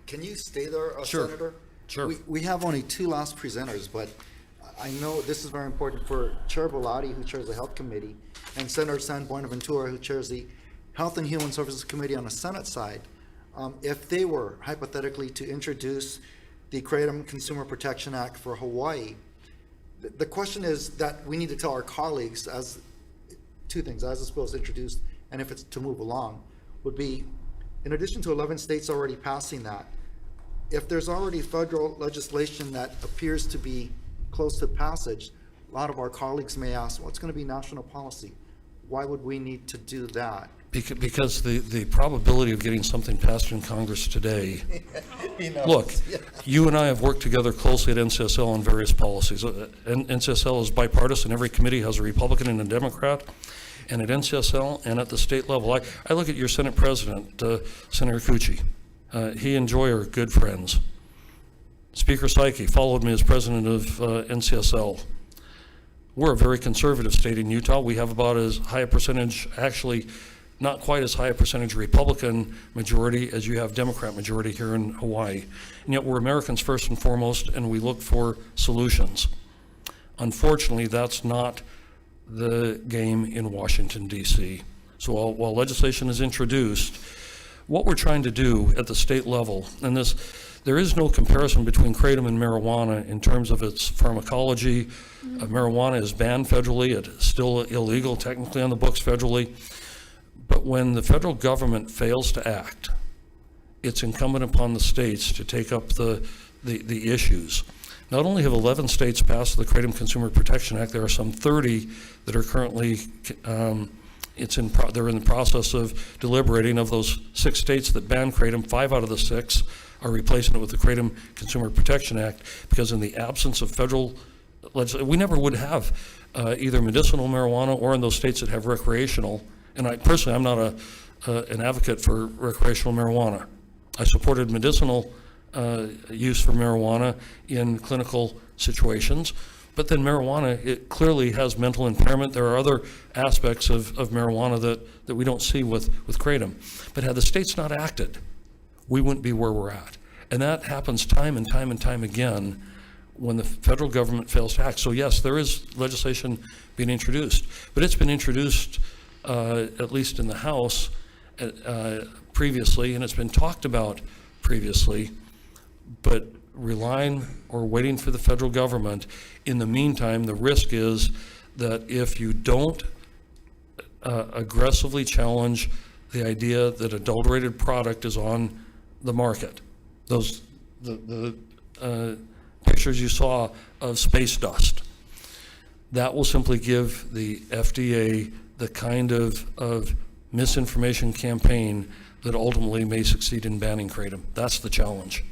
can you stay there, Sure. Senator? Sure. We have only two last presenters, but I know this is very important for Chair Bellotti, who chairs the Health Committee, and Senator San Buenaventura, who chairs the Health and Human Services Committee on the Senate side. If they were hypothetically to introduce the Kratom Consumer Protection Act for Hawaii, the question is that we need to tell our colleagues as two things, as this bill is introduced and if it's to move along, would be, in addition to 11 states already passing that, if there's already federal legislation that appears to be close to passage, a lot of our colleagues may ask, what's going to be national policy? Why would we need to do that? Because the probability of getting something passed in Congress today, look, you and I have worked together closely at NCSL on various policies. NCSL is bipartisan. Every committee has a Republican and a Democrat. And at NCSL and at the state level, I look at your Senate President, Senator Cucci. He and Joy are good friends. Speaker Psyche followed me as president of NCSL. We're a very conservative state in Utah. We have about as high a percentage, actually not quite as high a percentage Republican majority as you have Democrat majority here in Hawaii. And yet we're Americans first and foremost, and we look for solutions. Unfortunately, that's not the game in Washington, D.C. So while legislation is introduced, what we're trying to do at the state level, and there is no comparison between kratom and marijuana in terms of its pharmacology. Marijuana is banned federally. It's still illegal technically on the books federally. But when the federal government fails to act, it's incumbent upon the states to take up the issues. Not only have 11 states passed the Kratom Consumer Protection Act, there are some 30 that are currently, they're in the process of deliberating. Of those 6 states that ban kratom, 5 out of the 6 are replacing it with the Kratom Consumer Protection Act, because in the absence of federal legislation, we never would have either medicinal marijuana or in those states that have recreational. And I'm not an advocate for recreational marijuana. I supported medicinal use for marijuana in clinical situations, but then marijuana, it clearly has mental impairment. There are other aspects of marijuana that we don't see with kratom. But had the states not acted, we wouldn't be where we're at. And that happens time and time and time again when the federal government fails to act. So yes, there is legislation being introduced, but it's been introduced at least in the House previously, and it's been talked about previously, but relying or waiting for the federal government. In the meantime, the risk is that if you don't aggressively challenge the idea that adulterated product is on the market, the pictures you saw of space dust, that will simply give the FDA the kind of misinformation campaign that ultimately may succeed in banning kratom. That's the challenge.